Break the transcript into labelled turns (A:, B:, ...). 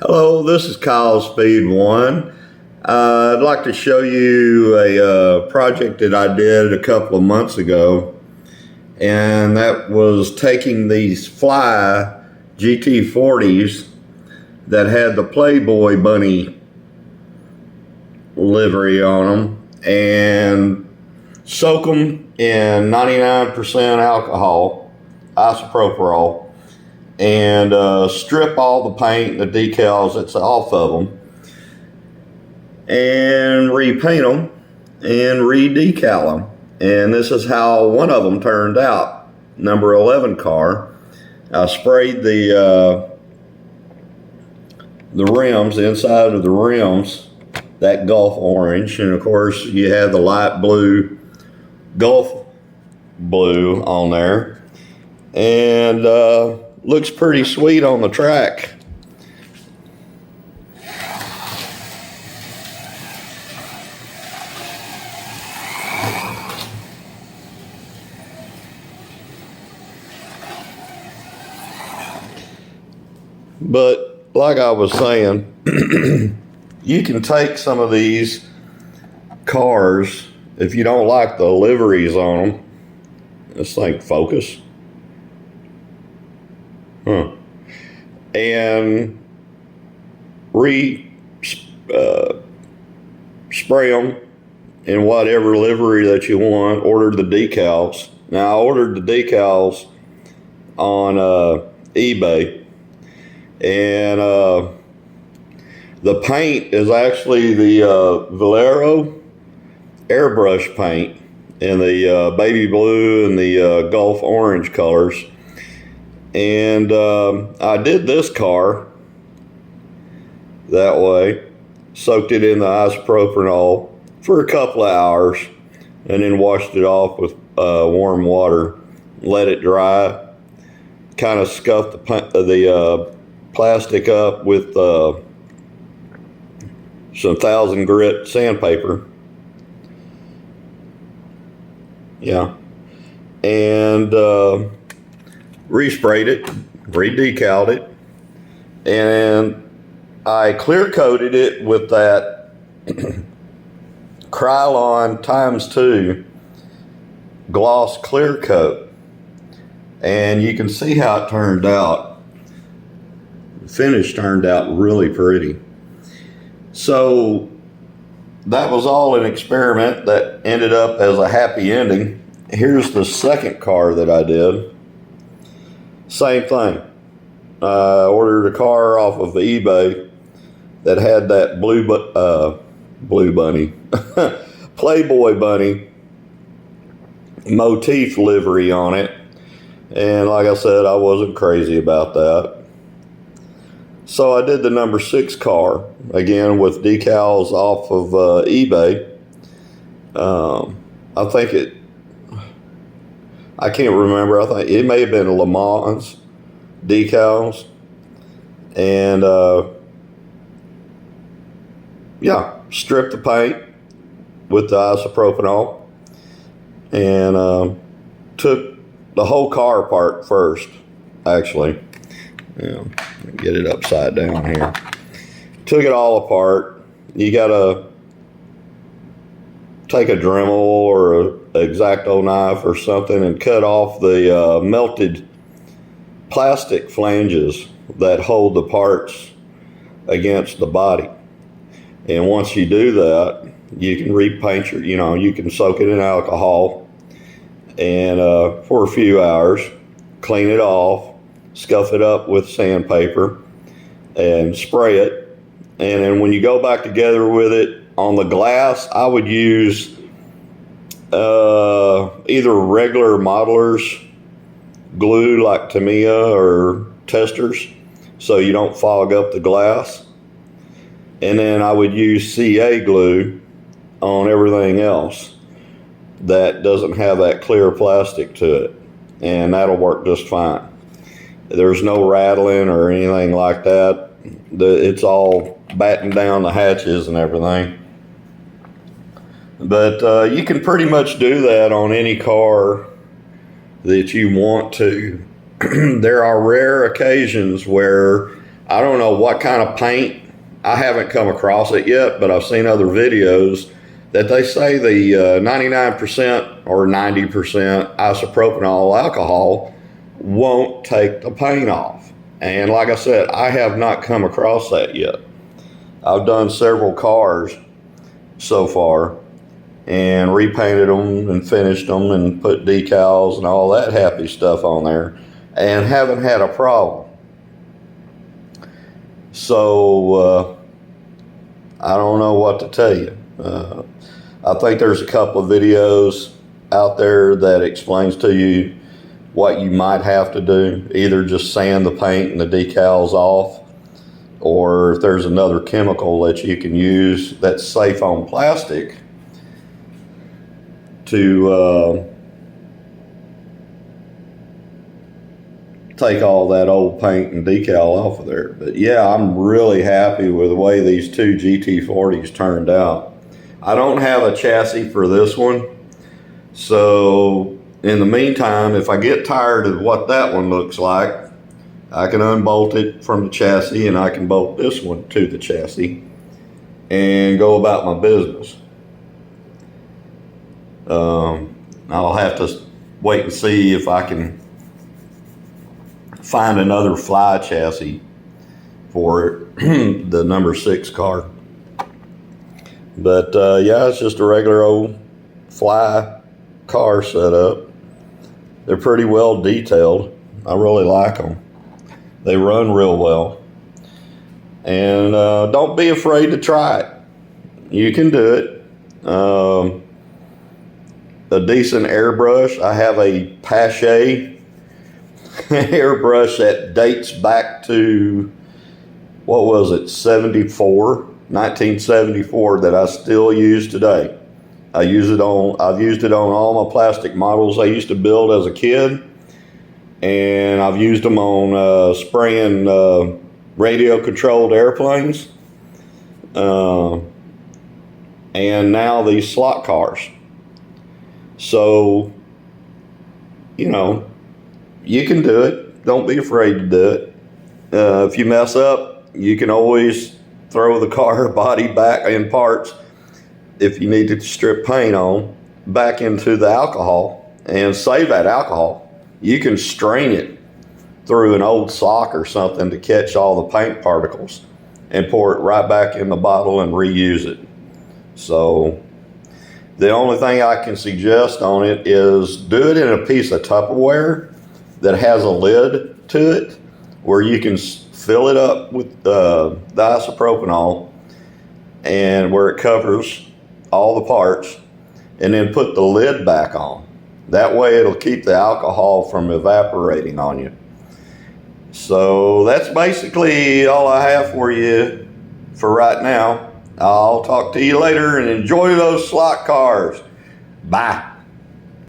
A: Hello, this is Kyle Speed One. I'd like to show you a project that I did a couple of months ago, and that was taking these Fly GT40s that had the Playboy bunny livery on them and soak them in 99% alcohol, isopropyl, and strip all the paint, the decals that's off of them, and repaint them and re-decal them. And this is how one of them turned out, number 11 car. I sprayed the rims, the inside of the rims, that Gulf orange, and of course you have the light blue Gulf blue on there, and looks pretty sweet on the track. But like I was saying, you can take some of these cars, if you don't like the liveries on them, this thing focus, and spray them in whatever livery that you want. Order the decals. Now I ordered the decals on eBay, and the paint is actually the Vallejo airbrush paint in the baby blue and the Gulf orange colors. And I did this car that way, soaked it in the isopropyl for a couple of hours, and then washed it off with warm water, let it dry, kind of scuffed the plastic up with some 1000 grit sandpaper. Yeah. And resprayed it, re-decaled it, and I clear coated it with that Krylon ×2 gloss clear coat, and you can see how it turned out. The finish turned out really pretty. So that was all an experiment that ended up as a happy ending. Here's the second car that I did. Same thing. I ordered a car off of eBay that had that blue bunny, Playboy bunny motif livery on it. And like I said, I wasn't crazy about that. So I did the number 6 car, again with decals off of eBay. I can't remember. I think it may have been Le Mans decals. And yeah, stripped the paint with the isopropyl and took the whole car apart first, actually. Yeah, get it upside down here. Took it all apart. You gotta take a Dremel or an X-Acto knife or something and cut off the melted plastic flanges that hold the parts against the body. And once you do that, you can repaint you can soak it in alcohol and for a few hours, clean it off, scuff it up with sandpaper and spray it. And then when you go back together with it on the glass, I would use either regular modeler's glue like Tamiya or Testers, so you don't fog up the glass. And then I would use CA glue on everything else that doesn't have that clear plastic to it, and that'll work just fine. There's no rattling or anything like that. It's all batting down the hatches and everything. But you can pretty much do that on any car that you want to. There are rare occasions where I don't know what kind of paint. I haven't come across it yet, but I've seen other videos that they say the 99% or 90% isopropanol alcohol won't take the paint off. And like I said, I have not come across that yet. I've done several cars so far and repainted them and finished them and put decals and all that happy stuff on there and haven't had a problem. So I don't know what to tell you. I think there's a couple of videos out there that explains to you what you might have to do. Either just sand the paint and the decals off, or if there's another chemical that you can use that's safe on plastic to take all that old paint and decal off of there. But yeah, I'm really happy with the way these two GT40s turned out. I don't have a chassis for this one, so in the meantime, if I get tired of what that one looks like, I can unbolt it from the chassis and I can bolt this one to the chassis and go about my business. I'll have to wait and see if I can find another Fly chassis for the number 6 car. But yeah, it's just a regular old Fly car setup. They're pretty well detailed. I really like them. They run real well. And don't be afraid to try it. You can do it. A decent airbrush. I have a Pache airbrush that dates back to, what was it, 1974, that I still use today. I've used it on all my plastic models I used to build as a kid, and I've used them on spraying radio controlled airplanes, and now these slot cars. So, you know, you can do it. Don't be afraid to do it. If you mess up, you can always throw the car body back in parts, if you need to strip paint on, back into the alcohol and save that alcohol. You can strain it through an old sock or something to catch all the paint particles and pour it right back in the bottle and reuse it. So the only thing I can suggest on it is do it in a piece of Tupperware that has a lid to it where you can fill it up with the isopropanol and where it covers all the parts, and then put the lid back on. That way it'll keep the alcohol from evaporating on you. So that's basically all I have for you for right now. I'll talk to you later, and enjoy those slot cars. Bye.